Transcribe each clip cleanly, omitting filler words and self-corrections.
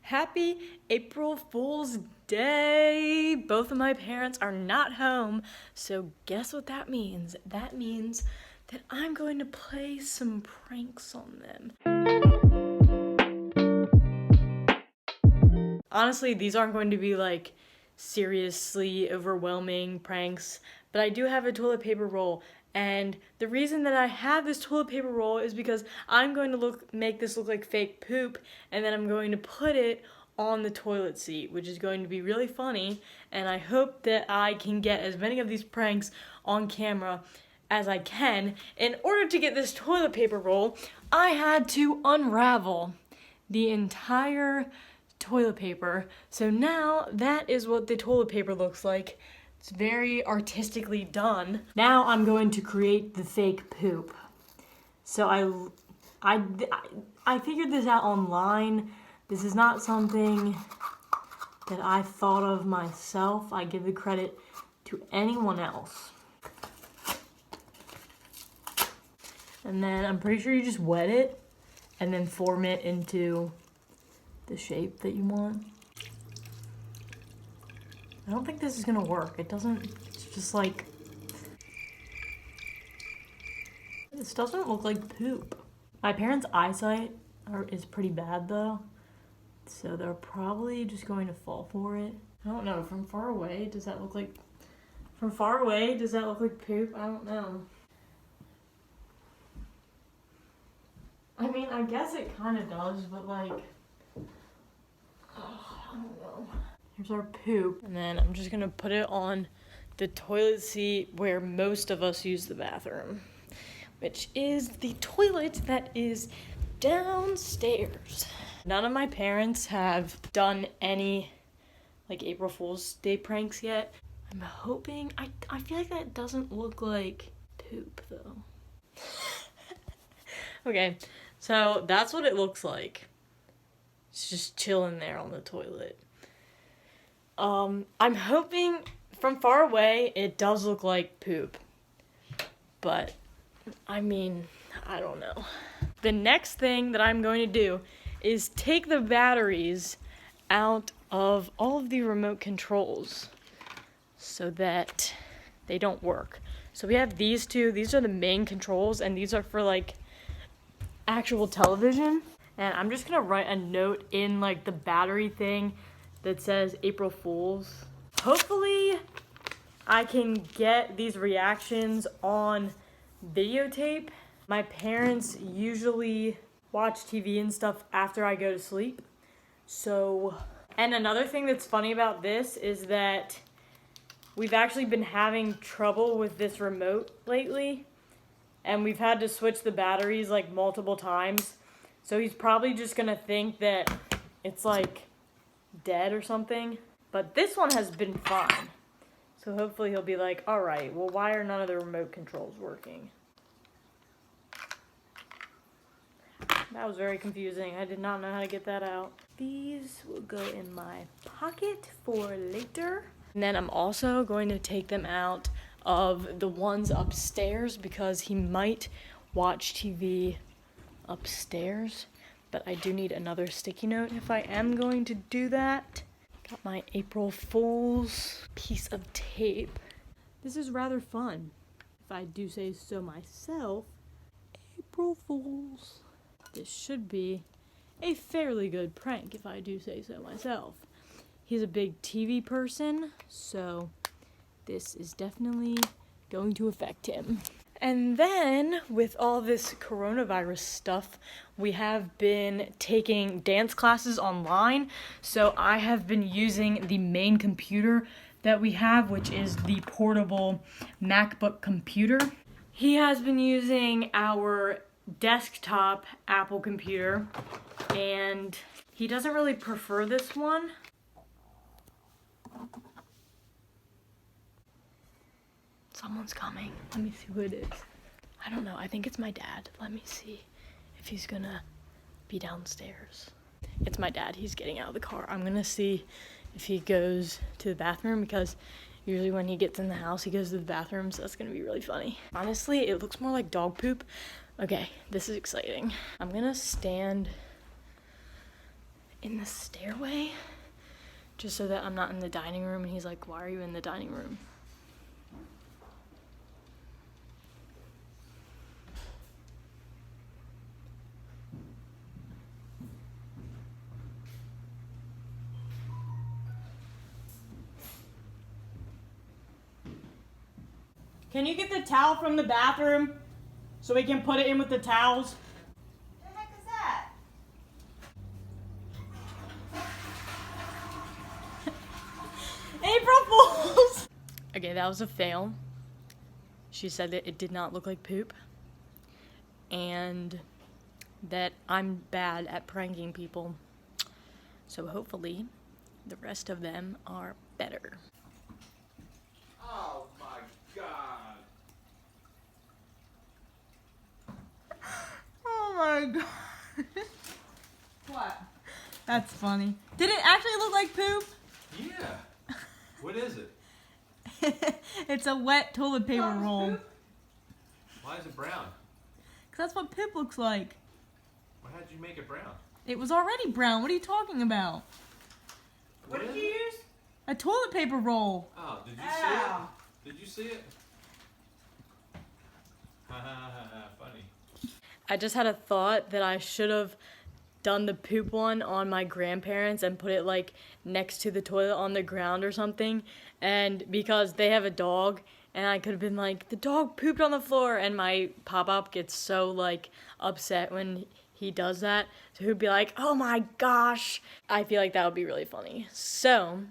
Happy April Fool's Day! Both of my parents are not home, so guess what that means? That means that I'm going to play some pranks on them. Honestly, these aren't going to be like seriously overwhelming pranks, but I do have a toilet paper roll. And the reason that I have this toilet paper roll is because I'm going to make this look like fake poop, and then I'm going to put it on the toilet seat, which is going to be really funny, and I hope that I can get as many of these pranks on camera as I can. In order to get this toilet paper roll, I had to unravel the entire toilet paper. So now that is what the toilet paper looks like. It's very artistically done. Now I'm going to create the fake poop. So I figured this out online. This is not something that I thought of myself. I give the credit to anyone else. And then I'm pretty sure you just wet it and then form it into the shape that you want. I don't think this is gonna work. It's just like, this doesn't look like poop. My parents' eyesight is pretty bad though, so they're probably just going to fall for it. I don't know, from far away, does that look like poop? I don't know. I mean, I guess it kind of does, but like, I don't know. Here's our poop. And then I'm just gonna put it on the toilet seat where most of us use the bathroom, which is the toilet that is downstairs. None of my parents have done any like April Fool's Day pranks yet. I'm hoping, I feel like that doesn't look like poop though. Okay, so that's what it looks like. It's just chilling there on the toilet. I'm hoping from far away it does look like poop, but I mean, I don't know. The next thing that I'm going to do is take the batteries out of all of the remote controls so that they don't work. So we have these two. These are the main controls, and these are for like actual television. And I'm just gonna write a note in like the battery thing that says April Fools. Hopefully I can get these reactions on videotape. My parents usually watch TV and stuff after I go to sleep. So, and another thing that's funny about this is that we've actually been having trouble with this remote lately, and we've had to switch the batteries like multiple times. So he's probably just gonna think that it's like dead or something. But this one has been fine. So hopefully he'll be like, all right, well, why are none of the remote controls working? That was very confusing. I did not know how to get that out. These will go in my pocket for later. And then I'm also going to take them out of the ones upstairs because he might watch TV upstairs. But I do need another sticky note if I am going to do that. Got my April Fool's piece of tape. This is rather fun, if I do say so myself. April Fools. This should be a fairly good prank, if I do say so myself. He's a big TV person, so this is definitely going to affect him. And then, with all this coronavirus stuff, we have been taking dance classes online. So I have been using the main computer that we have, which is the portable MacBook computer. He has been using our desktop Apple computer, and he doesn't really prefer this one. Someone's coming. Let me see who it is. I don't know. I think it's my dad. Let me see if he's gonna be downstairs. It's my dad. He's getting out of the car. I'm gonna see if he goes to the bathroom because usually when he gets in the house, he goes to the bathroom, so that's gonna be really funny. Honestly, it looks more like dog poop. Okay, this is exciting. I'm gonna stand in the stairway, just so that I'm not in the dining room and he's like, why are you in the dining room? Can you get the towel from the bathroom so we can put it in with the towels? What the heck is that? April Fools! Okay, that was a fail. She said that it did not look like poop. And that I'm bad at pranking people. So hopefully the rest of them are better. Oh my god. Oh my god. What? That's funny. Did it actually look like poop? Yeah. What is it? It's a wet toilet paper roll. Poop? Why is it brown? Cause that's what poop looks like. Why did you make it brown? It was already brown. What are you talking about? What did you use? A toilet paper roll. Oh, did you see it? Did you see it? Funny. I just had a thought that I should have done the poop one on my grandparents and put it like next to the toilet on the ground or something. And because they have a dog, and I could have been like, the dog pooped on the floor, and my pop-up gets so like upset when he does that. So he'd be like, oh my gosh. I feel like that would be really funny. So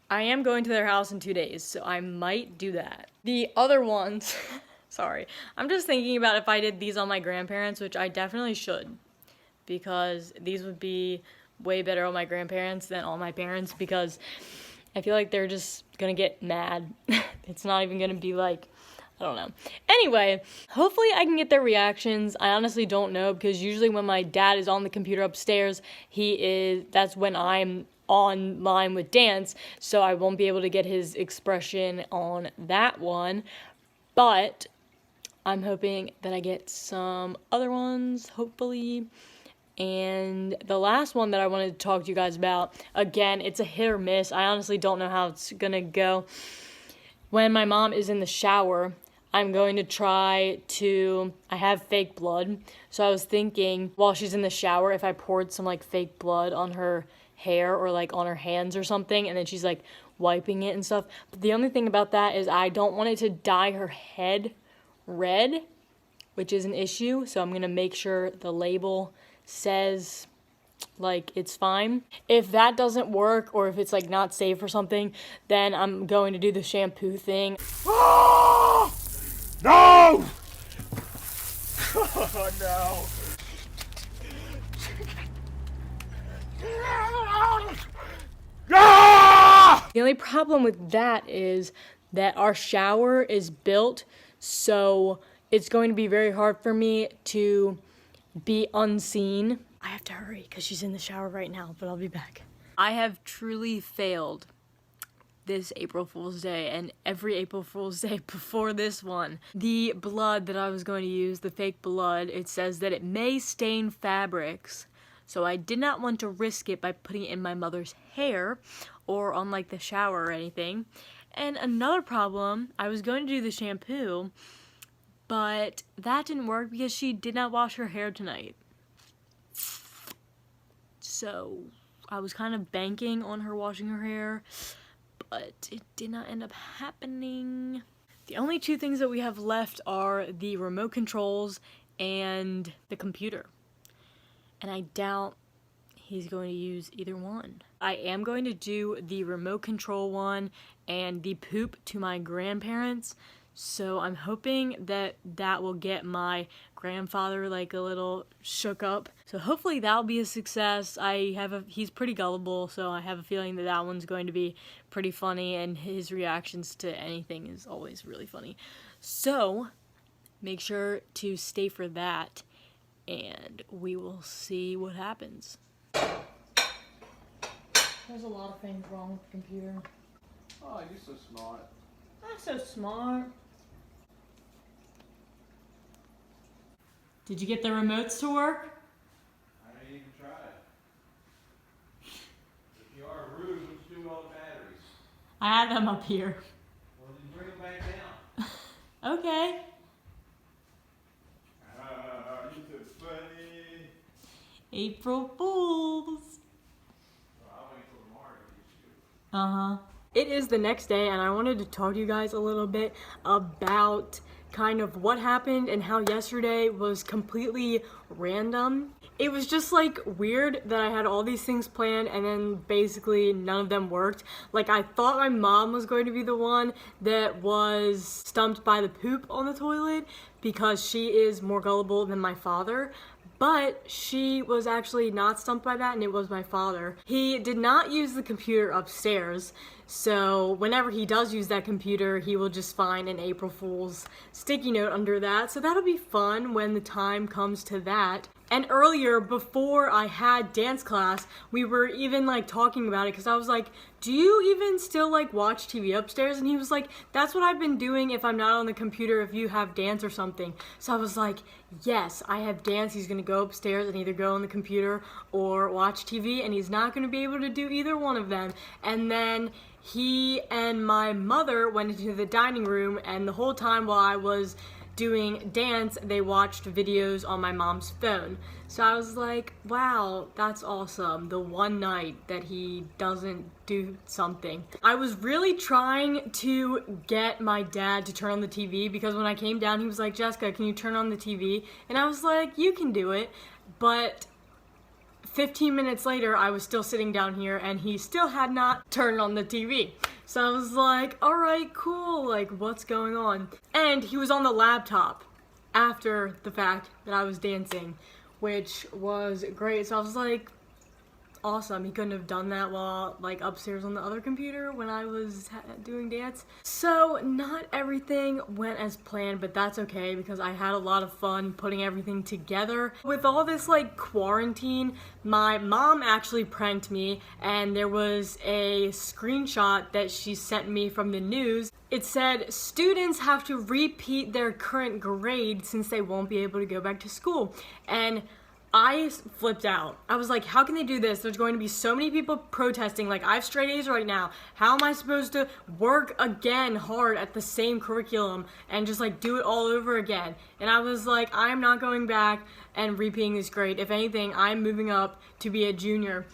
I am going to their house in 2 days, so I might do that. The other ones, sorry, I'm just thinking about if I did these on my grandparents, which I definitely should, because these would be way better on my grandparents than on my parents, because I feel like they're just gonna get mad. It's not even gonna be like, I don't know. Anyway, hopefully I can get their reactions. I honestly don't know, because usually when my dad is on the computer upstairs, that's when I'm online with dance, so I won't be able to get his expression on that one. But I'm hoping that I get some other ones, hopefully. And the last one that I wanted to talk to you guys about, again, it's a hit or miss. I honestly don't know how it's gonna go. When my mom is in the shower, I'm going to try to, I have fake blood, so I was thinking while she's in the shower, if I poured some like fake blood on her hair or like on her hands or something, and then she's like wiping it and stuff. But the only thing about that is I don't want it to dye her head red, which is an issue, so I'm gonna make sure the label says like it's fine. If that doesn't work, or if it's like not safe or something, then I'm going to do the shampoo thing. Oh! No! Oh no! Ah! The only problem with that is that our shower is built, so it's going to be very hard for me to be unseen. I have to hurry because she's in the shower right now, but I'll be back. I have truly failed this April Fool's Day and every April Fool's Day before this one. The blood that I was going to use, the fake blood, it says that it may stain fabrics, so I did not want to risk it by putting it in my mother's hair or on like the shower or anything. And another problem, I was going to do the shampoo, but that didn't work because she did not wash her hair tonight. So I was kind of banking on her washing her hair, but it did not end up happening. The only two things that we have left are the remote controls and the computer. And I doubt he's going to use either one. I am going to do the remote control one and the poop to my grandparents. So I'm hoping that that will get my grandfather like a little shook up. So hopefully that'll be a success. He's pretty gullible, so I have a feeling that that one's going to be pretty funny, and his reactions to anything is always really funny. So make sure to stay for that, and we will see what happens. There's a lot of things wrong with the computer. Oh, you're so smart. I'm so smart. Did you get the remotes to work? I didn't even try I had them up here. Well, then bring them back down. Okay. You too funny. April Fools. Well, I'll wait till tomorrow to get you. Uh-huh. It is the next day and I wanted to talk to you guys a little bit about kind of what happened and how yesterday was completely random. It was just like weird that I had all these things planned and then basically none of them worked. Like I thought my mom was going to be the one that was stumped by the poop on the toilet because she is more gullible than my father. But she was actually not stumped by that, and it was my father. He did not use the computer upstairs, so whenever he does use that computer, he will just find an April Fool's sticky note under that. So that'll be fun when the time comes to that. And earlier, before I had dance class, we were even like talking about it because I was like, do you even still like watch TV upstairs? And he was like, that's what I've been doing if I'm not on the computer, if you have dance or something. So I was like, yes, I have dance. He's gonna go upstairs and either go on the computer or watch TV, and he's not gonna be able to do either one of them. And then he and my mother went into the dining room, and the whole time while I was doing dance, they watched videos on my mom's phone. So I was like, wow, that's awesome. The one night that he doesn't do something. I was really trying to get my dad to turn on the TV because when I came down, he was like, Jessica, can you turn on the TV? And I was like, you can do it. But 15 minutes later, I was still sitting down here and he still had not turned on the TV. So I was like, all right, cool, like what's going on? And he was on the laptop after the fact that I was dancing, which was great. So I was like, awesome. He couldn't have done that while like upstairs on the other computer when I was doing dance. So not everything went as planned, but that's okay because I had a lot of fun putting everything together. With all this like quarantine, my mom actually pranked me, and there was a screenshot that she sent me from the news. It said students have to repeat their current grade since they won't be able to go back to school. And I flipped out. I was like, how can they do this? There's going to be so many people protesting. Like, I have straight A's right now. How am I supposed to work again hard at the same curriculum and just like do it all over again? And I was like, I'm not going back and repeating this grade. If anything, I'm moving up to be a junior.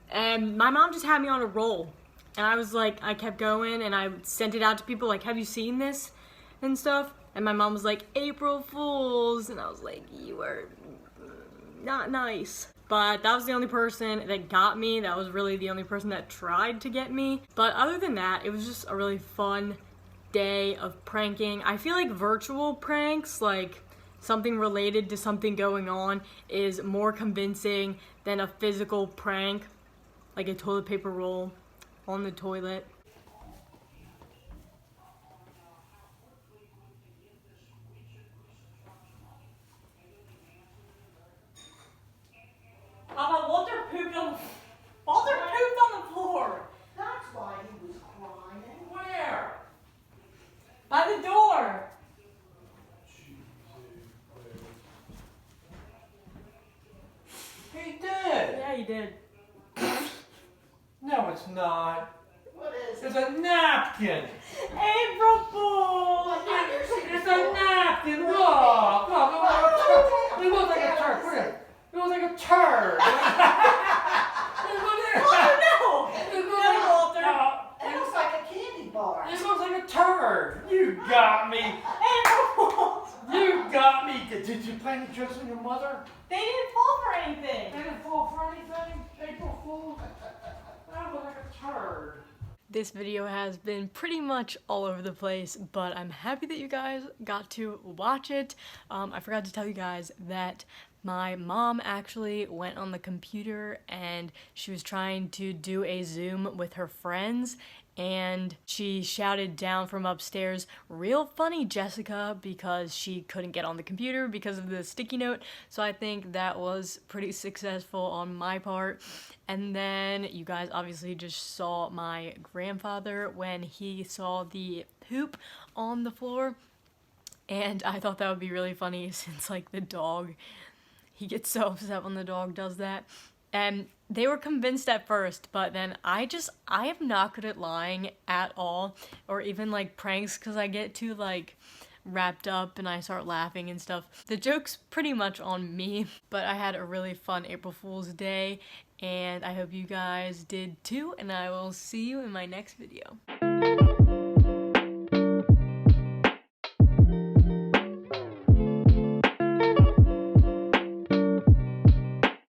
And my mom just had me on a roll. And I was like, I kept going and I sent it out to people like, have you seen this and stuff? And my mom was like, April Fools. And I was like, you are not nice. But that was the only person that got me. That was really the only person that tried to get me. But other than that, it was just a really fun day of pranking. I feel like virtual pranks, like something related to something going on, is more convincing than a physical prank, like a toilet paper roll on the toilet. Walter pooped on the floor. That's why he was crying. Where? By the door. He did. Yeah, he did. No, it's not. What is It's it? a napkin. April Fool. It's a napkin. Look. Look. It looks like a turd. Look at it. It looks like a turd. Oh no! It looks No, like Walter. It looks like a candy bar. It looks like a turd. You got me. April Fools. You got me. Did you play any tricks on your mother? They didn't fall for anything. They didn't fall for anything. April Fool. That looks like a turd. This video has been pretty much all over the place, but I'm happy that you guys got to watch it. I forgot to tell you guys that my mom actually went on the computer and she was trying to do a Zoom with her friends, and she shouted down from upstairs, "Real funny, Jessica," because she couldn't get on the computer because of the sticky note. So I think that was pretty successful on my part. And then you guys obviously just saw my grandfather when he saw the poop on the floor. And I thought that would be really funny since like the dog, he gets so upset when the dog does that. And they were convinced at first, but then I am not good at lying at all, or even like pranks, because I get too like wrapped up and I start laughing and stuff. The joke's pretty much on me, but I had a really fun April Fool's Day, and I hope you guys did too, and I will see you in my next video.